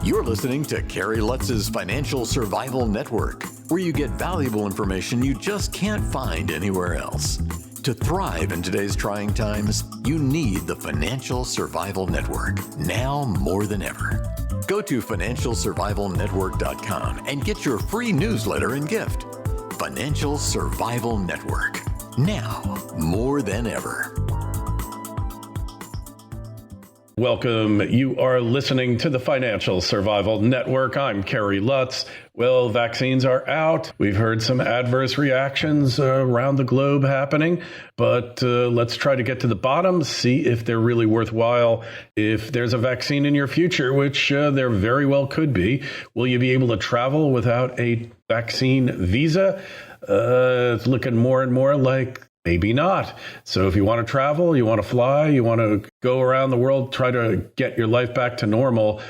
You're listening to Kerry Lutz's Financial Survival Network, where you get valuable information you just can't find anywhere else. To thrive in today's trying times, you need the Financial Survival Network, now more than ever. Go to financialsurvivalnetwork.com and get your free newsletter and gift. Financial Survival Network, now more than ever. Welcome. You are listening to the Financial Survival Network. I'm Kerry Lutz. Well, vaccines are out. We've heard some adverse reactions around the globe happening, but let's try to get to the bottom, see if they're really worthwhile. If there's a vaccine in your future, which there very well could be, will you be able to travel without a vaccine visa? It's looking more and more like maybe not. So if you want to travel, you want to fly, you want to go around the world, try to get your life back to normal,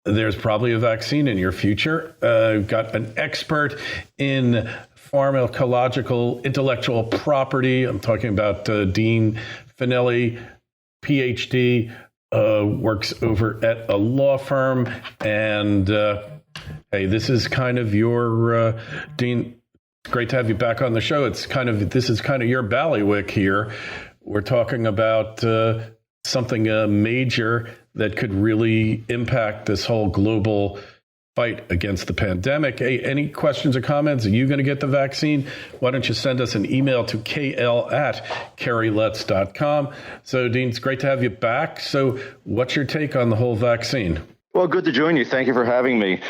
there's probably a vaccine in your future. I've got an expert in pharmacological intellectual property. I'm talking about Dean Fanelli, PhD, works over at a law firm. And hey, this is kind of your, Dean, great to have you back on the show. This is kind of your ballywick here. We're talking about something major that could really impact this whole global fight against the pandemic. Hey, any questions or comments? Are you going to get the vaccine? Why don't you send us an email to kl@kerrylutz.com. So, Dean, it's great to have you back. So what's your take on the whole vaccine? Well, good to join you. Thank you for having me.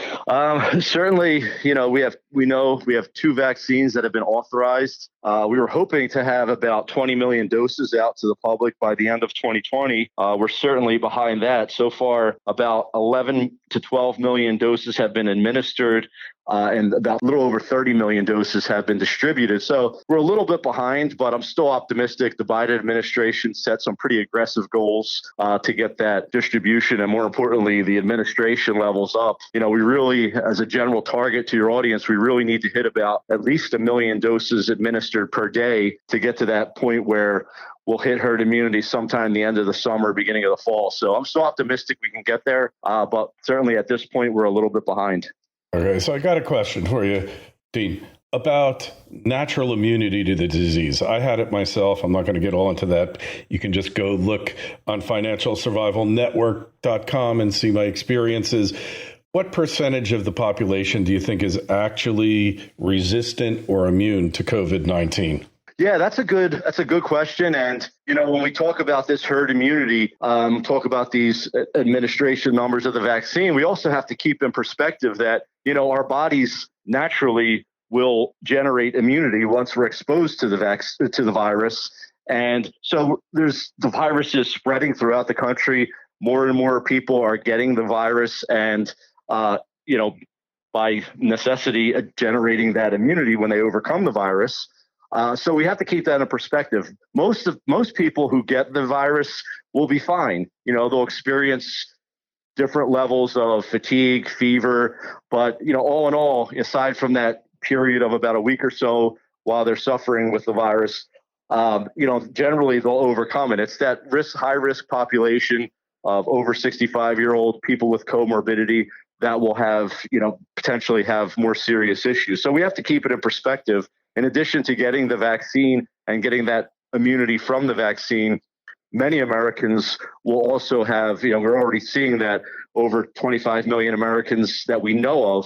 Certainly, we have two vaccines that have been authorized. We were hoping to have about 20 million doses out to the public by the end of 2020. We're certainly behind that. So far, about 11 to 12 million doses have been administered, and about a little over 30 million doses have been distributed. So we're a little bit behind, but I'm still optimistic. The Biden administration set some pretty aggressive goals to get that distribution and, more importantly, the administration levels up. We really, as a general target to your audience, we really need to hit about at least 1 million doses administered per day to get to that point where we'll hit herd immunity sometime the end of the summer, beginning of the fall. So I'm still optimistic we can get there, but certainly at this point, we're a little bit behind. Okay, so I got a question for you, Dean, about natural immunity to the disease. I had it myself. I'm not going to get all into that. You can just go look on financialsurvivalnetwork.com and see my experiences. What percentage of the population do you think is actually resistant or immune to COVID-19? Yeah, that's a good question. And, when we talk about this herd immunity, talk about these administration numbers of the vaccine, we also have to keep in perspective that, our bodies naturally will generate immunity once we're exposed to the virus. And so the virus is spreading throughout the country. More and more people are getting the virus and, by necessity, generating that immunity when they overcome the virus. So we have to keep that in perspective. Most people who get the virus will be fine. They'll experience different levels of fatigue, fever, but all in all, aside from that period of about a week or so while they're suffering with the virus, generally they'll overcome it. It's that high risk population of over 65-year-old people with comorbidity that will have, potentially have more serious issues. So we have to keep it in perspective. In addition to getting the vaccine and getting that immunity from the vaccine, many Americans will also have, we're already seeing that over 25 million Americans that we know of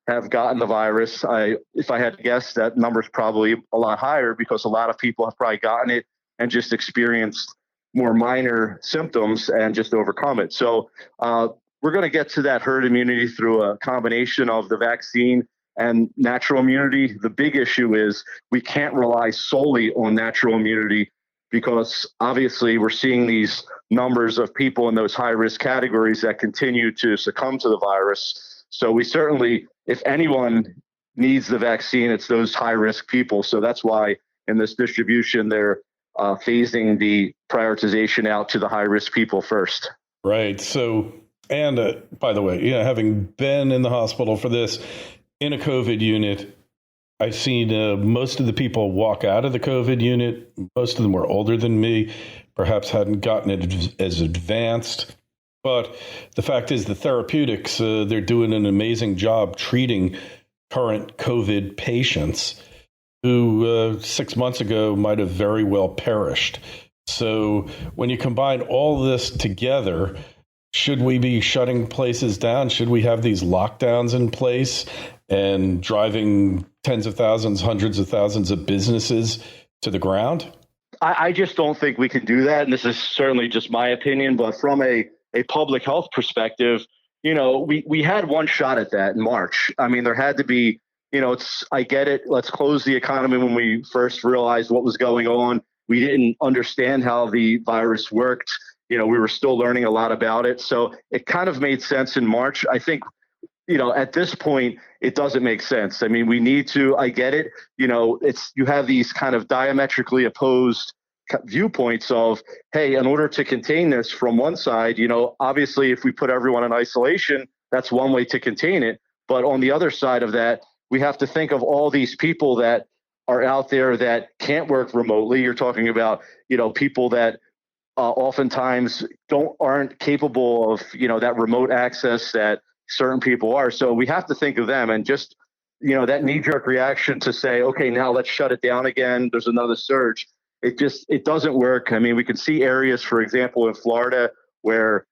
have gotten the virus. If I had to guess, that number is probably a lot higher because a lot of people have probably gotten it and just experienced more minor symptoms and just overcome it. So we're going to get to that herd immunity through a combination of the vaccine and natural immunity. The big issue is we can't rely solely on natural immunity because obviously we're seeing these numbers of people in those high-risk categories that continue to succumb to the virus. So we certainly, if anyone needs the vaccine, it's those high-risk people. So that's why in this distribution, they're phasing the prioritization out to the high-risk people first. Right. So, and by the way, having been in the hospital for this, in a COVID unit, I've seen most of the people walk out of the COVID unit. Most of them were older than me, perhaps hadn't gotten it as advanced. But the fact is the therapeutics, they're doing an amazing job treating current COVID patients who 6 months ago might have very well perished. So when you combine all this together, should we be shutting places down? Should we have these lockdowns in place and driving tens of thousands, hundreds of thousands of businesses to the ground? I just don't think we can do that. And this is certainly just my opinion, but from a public health perspective, we had one shot at that in March. I mean, there had to be, I get it. Let's close the economy. When we first realized what was going on, we didn't understand how the virus worked. We were still learning a lot about it. So it kind of made sense in March. I think, at this point, it doesn't make sense. I mean, we need to, I get it. You have these kind of diametrically opposed viewpoints of, hey, in order to contain this from one side, obviously if we put everyone in isolation, that's one way to contain it. But on the other side of that, we have to think of all these people that are out there that can't work remotely. You're talking about, people that oftentimes aren't capable of, that remote access that certain people are. So we have to think of them, and just, that knee-jerk reaction to say, okay, now let's shut it down again. There's another surge. It doesn't work. I mean, we can see areas, for example, in Florida where,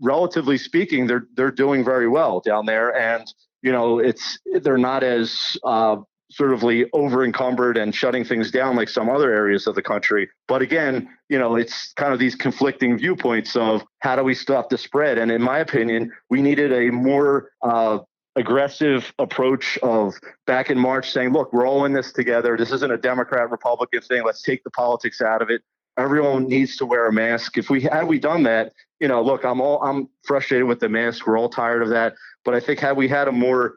relatively speaking, they're doing very well down there. And, they're not as over encumbered and shutting things down like some other areas of the country. But again, it's kind of these conflicting viewpoints of how do we stop the spread? And in my opinion, we needed a more aggressive approach of back in March saying, look, we're all in this together. This isn't a Democrat Republican thing. Let's take the politics out of it. Everyone needs to wear a mask. Had we done that, look, I'm frustrated with the mask. We're all tired of that. But I think had we had a more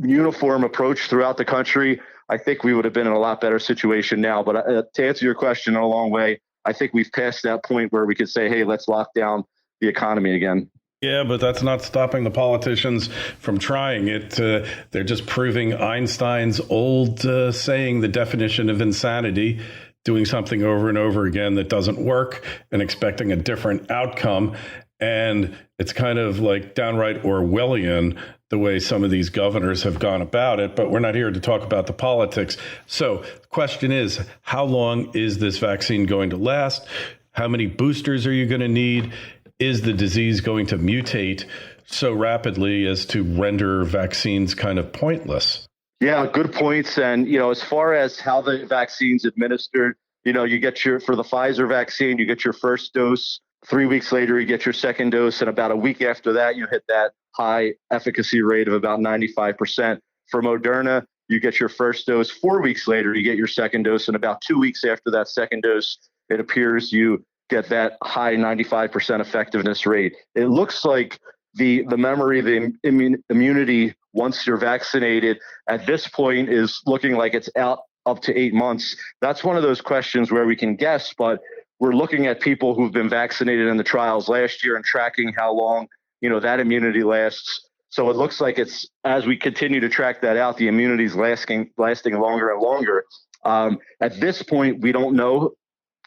uniform approach throughout the country, I think we would have been in a lot better situation now. But to answer your question in a long way, I think we've passed that point where we could say, hey, let's lock down the economy again. Yeah, but that's not stopping the politicians from trying it. They're just proving Einstein's old saying, the definition of insanity, doing something over and over again that doesn't work and expecting a different outcome. And it's kind of like downright Orwellian, the way some of these governors have gone about it. But we're not here to talk about the politics. So the question is, how long is this vaccine going to last? How many boosters are you going to need? Is the disease going to mutate so rapidly as to render vaccines kind of pointless? Yeah, good points. And, as far as how the vaccine's administered, you get for the Pfizer vaccine, you get your first dose. 3 weeks later, you get your second dose. And about a week after that, you hit that high efficacy rate of about 95%. For Moderna, you get your first dose. 4 weeks later, you get your second dose. And about 2 weeks after that second dose, it appears you get that high 95% effectiveness rate. It looks like the immunity once you're vaccinated at this point is looking like it's out up to 8 months. That's one of those questions where we can guess, but we're looking at people who've been vaccinated in the trials last year and tracking how long, that immunity lasts. So it looks like it's, as we continue to track that out, the immunity is lasting longer and longer. At this point, we don't know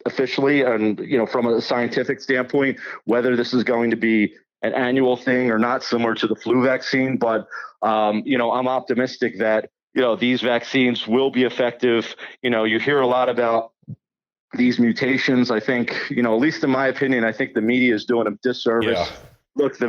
officially, and from a scientific standpoint, whether this is going to be an annual thing or not, similar to the flu vaccine. But I'm optimistic that these vaccines will be effective. You hear a lot about these mutations. I think at least in my opinion, I think the media is doing a disservice. Yeah. Look, the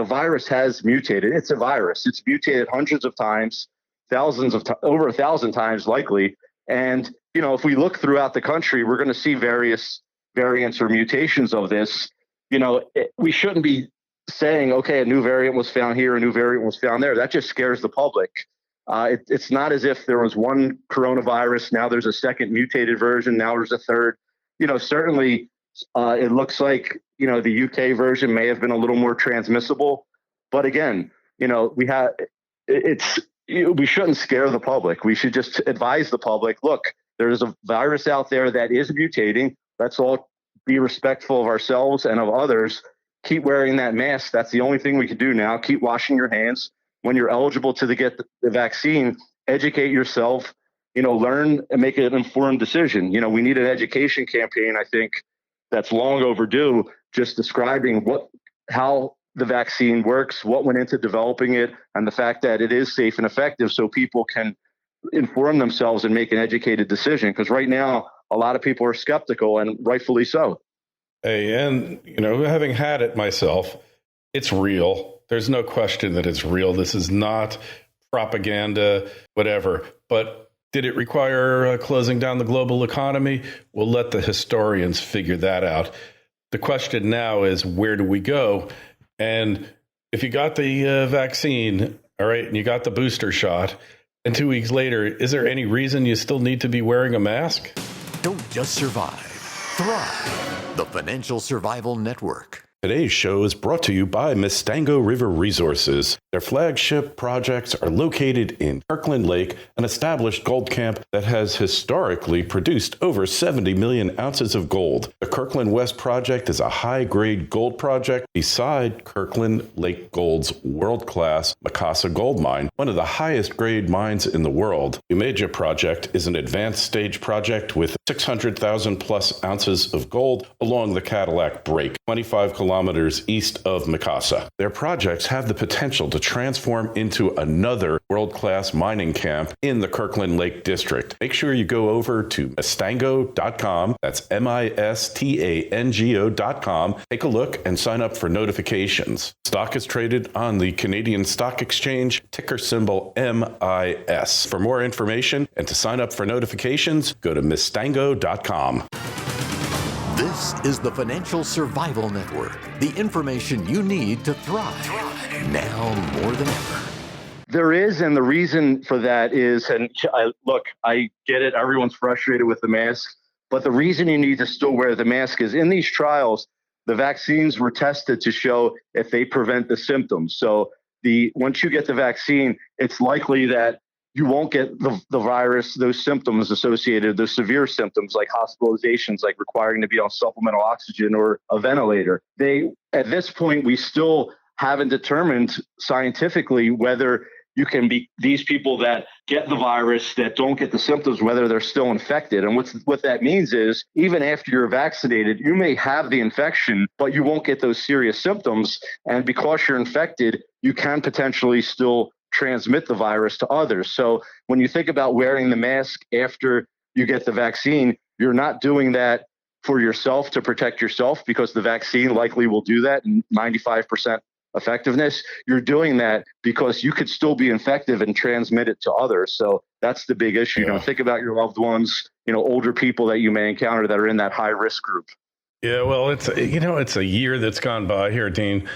virus has mutated. It's a virus. It's mutated hundreds of times, over 1,000 times likely. And if we look throughout the country, we're going to see various variants or mutations of this. We shouldn't be saying, okay, a new variant was found here, a new variant was found there. That just scares the public. It's not as if there was one coronavirus, now there's a second mutated version, now there's a third. Certainly it looks like, the UK version may have been a little more transmissible. But again, we shouldn't scare the public. We should just advise the public, look, there's a virus out there that is mutating. Let's all be respectful of ourselves and of others. Keep wearing that mask. That's the only thing we can do now. Keep washing your hands. When you're eligible to get the vaccine, educate yourself, learn and make an informed decision. We need an education campaign, I think, that's long overdue. just describing how the vaccine works, what went into developing it, and the fact that it is safe and effective so people can inform themselves and make an educated decision. Because right now, a lot of people are skeptical, and rightfully so. Hey, and, having had it myself, it's real. There's no question that it's real. This is not propaganda, whatever. But did it require closing down the global economy? We'll let the historians figure that out. The question now is, where do we go? And if you got the vaccine, all right, and you got the booster shot, and 2 weeks later, is there any reason you still need to be wearing a mask? Don't just survive, thrive. The Financial Survival Network. Today's show is brought to you by Mustango River Resources. Their flagship projects are located in Kirkland Lake, an established gold camp that has historically produced over 70 million ounces of gold. The Kirkland West project is a high-grade gold project beside Kirkland Lake Gold's world-class Mikasa gold mine, one of the highest-grade mines in the world. The Umeja project is an advanced stage project with 600,000 plus ounces of gold along the Cadillac Break, 25 kilometers east of Mikasa. Their projects have the potential to transform into another world-class mining camp in the Kirkland Lake District. Make sure you go over to Mustango.com. That's Mistango.com. Take a look and sign up for notifications. Stock is traded on the Canadian Stock Exchange, ticker symbol MIS. For more information and to sign up for notifications, go to Mustango.com. This is the Financial Survival Network, the information you need to thrive now more than ever. There is, and the reason for that is, and I get it, everyone's frustrated with the mask, but the reason you need to still wear the mask is in these trials, the vaccines were tested to show if they prevent the symptoms. So once you get the vaccine, it's likely that you won't get the virus, those symptoms associated, those severe symptoms like hospitalizations, like requiring to be on supplemental oxygen or a ventilator. At this point, we still haven't determined scientifically whether you can be these people that get the virus that don't get the symptoms, whether they're still infected. And what that means is even after you're vaccinated, you may have the infection, but you won't get those serious symptoms. And because you're infected, you can potentially still transmit the virus to others. So when you think about wearing the mask after you get the vaccine, you're not doing that for yourself to protect yourself because the vaccine likely will do that in 95% effectiveness. You're doing that because you could still be infective and transmit it to others. So that's the big issue. Yeah. Think about your loved ones, older people that you may encounter that are in that high risk group. Yeah, well, it's a year that's gone by here, Dean.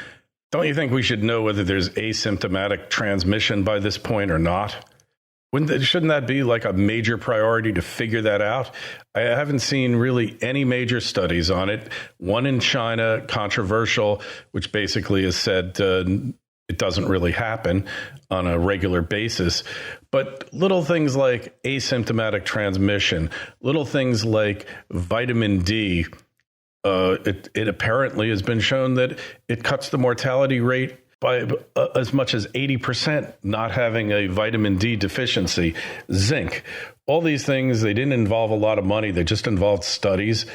Don't you think we should know whether there's asymptomatic transmission by this point or not? Shouldn't that be like a major priority to figure that out? I haven't seen really any major studies on it. One in China, controversial, which basically has said it doesn't really happen on a regular basis. But little things like asymptomatic transmission, little things like vitamin D, it apparently has been shown that it cuts the mortality rate by as much as 80%, not having a vitamin D deficiency. Zinc, all these things, they didn't involve a lot of money. They just involved studies.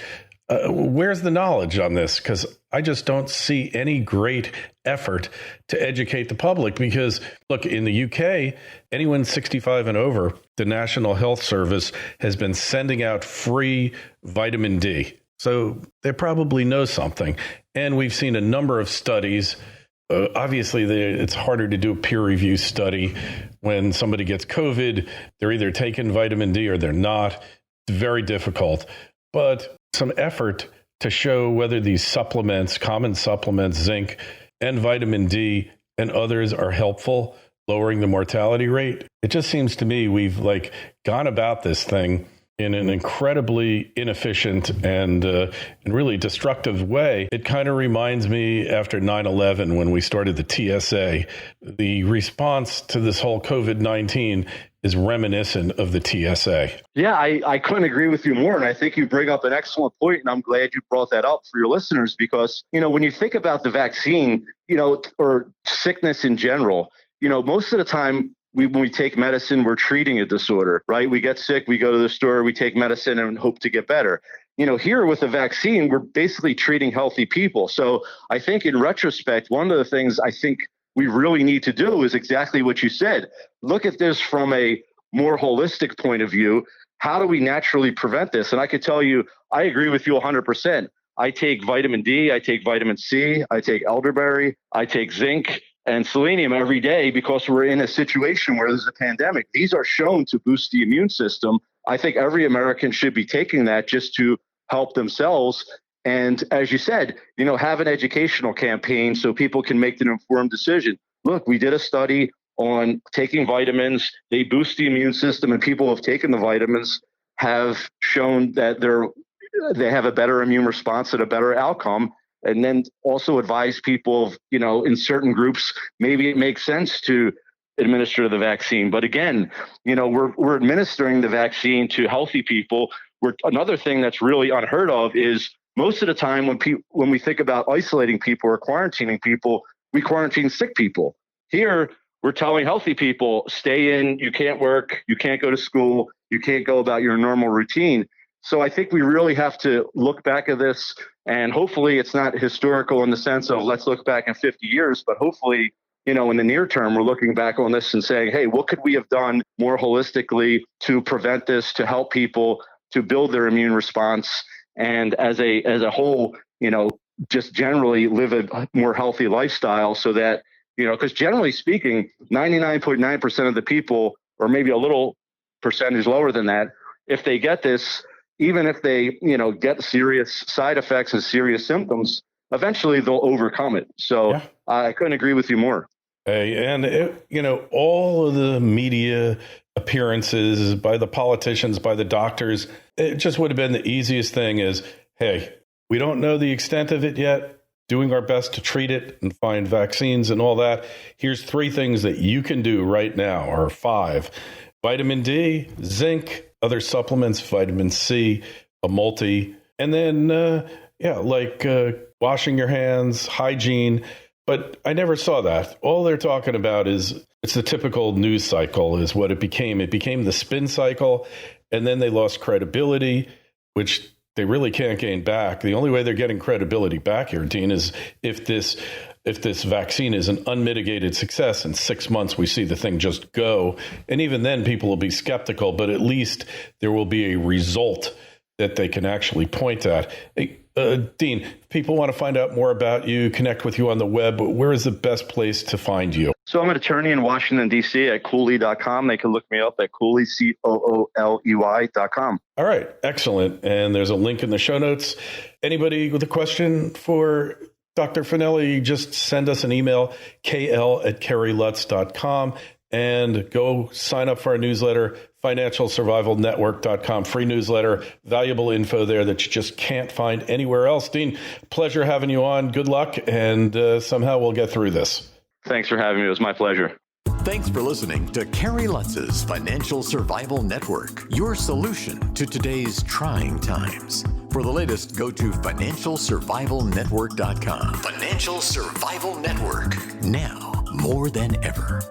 Where's the knowledge on this? Because I just don't see any great effort to educate the public. Because, look, in the UK, anyone 65 and over, the National Health Service has been sending out free vitamin D. So they probably know something. And we've seen a number of studies. Obviously, it's harder to do a peer review study when somebody gets COVID. They're either taking vitamin D or they're not. It's very difficult. But some effort to show whether these supplements, common supplements, zinc and vitamin D and others are helpful, lowering the mortality rate. It just seems to me we've gone about this thing in an incredibly inefficient and really destructive way. It kind of reminds me after 9/11 when we started the TSA. The response to this whole COVID-19 is reminiscent of the TSA. Yeah, I couldn't agree with you more. And I think you bring up an excellent point, and I'm glad you brought that up for your listeners because, when you think about the vaccine, or sickness in general, most of the time, when we take medicine, we're treating a disorder, right? We get sick, we go to the store, we take medicine and hope to get better. here with the vaccine, we're basically treating healthy people. So I think in retrospect, one of the things I think we really need to do is exactly what you said. Look at this from a more holistic point of view. How do we naturally prevent this? And I could tell you, I agree with you 100%. I take vitamin D, I take vitamin C, I take elderberry, I take zinc and selenium every day because we're in a situation where there's a pandemic. These are shown to boost the immune system. I think every American should be taking that just to help themselves. And as you said, have an educational campaign so people can make an informed decision. Look, we did a study on taking vitamins. They boost the immune system, and people who have taken the vitamins have shown that they have a better immune response and a better outcome. And then also advise people, in certain groups, maybe it makes sense to administer the vaccine. But again, we're administering the vaccine to healthy people. Another thing that's really unheard of is most of the time when we think about isolating people or quarantining people, we quarantine sick people. Here, we're telling healthy people, stay in, you can't work, you can't go to school, you can't go about your normal routine. So I think we really have to look back at this, and hopefully it's not historical in the sense of let's look back in 50 years, but hopefully, in the near term, we're looking back on this and saying, hey, what could we have done more holistically to prevent this, to help people, to build their immune response, and as a whole, just generally live a more healthy lifestyle so that, because generally speaking, 99.9% of the people, or maybe a little percentage lower than that, if they get this, even if they, get serious side effects and serious symptoms, eventually they'll overcome it. So yeah. I couldn't agree with you more. And, all of the media appearances by the politicians, by the doctors, it just would have been the easiest thing is, hey, we don't know the extent of it yet, doing our best to treat it and find vaccines and all that. Here's 3 things that you can do right now, or 5. Vitamin D, zinc, other supplements, vitamin C, a multi, and then, washing your hands, hygiene. But I never saw that. All they're talking about is it's the typical news cycle is what it became. It became the spin cycle, and then they lost credibility, which they really can't gain back. The only way they're getting credibility back here, Dean, is if this vaccine is an unmitigated success, in 6 months we see the thing just go. And even then people will be skeptical, but at least there will be a result that they can actually point at. Hey, Dean, if people want to find out more about you, connect with you on the web, where is the best place to find you? So I'm an attorney in Washington, D.C. at Cooley.com. They can look me up at Cooley, COOLEY.com. All right. Excellent. And there's a link in the show notes. Anybody with a question for Dr. Fanelli, just send us an email, kl@kerrylutz.com, and go sign up for our newsletter, financialsurvivalnetwork.com, free newsletter, valuable info there that you just can't find anywhere else. Dean, pleasure having you on. Good luck, and somehow we'll get through this. Thanks for having me. It was my pleasure. Thanks for listening to Kerry Lutz's Financial Survival Network, your solution to today's trying times. For the latest, go to financialsurvivalnetwork.com. Financial Survival Network, now more than ever.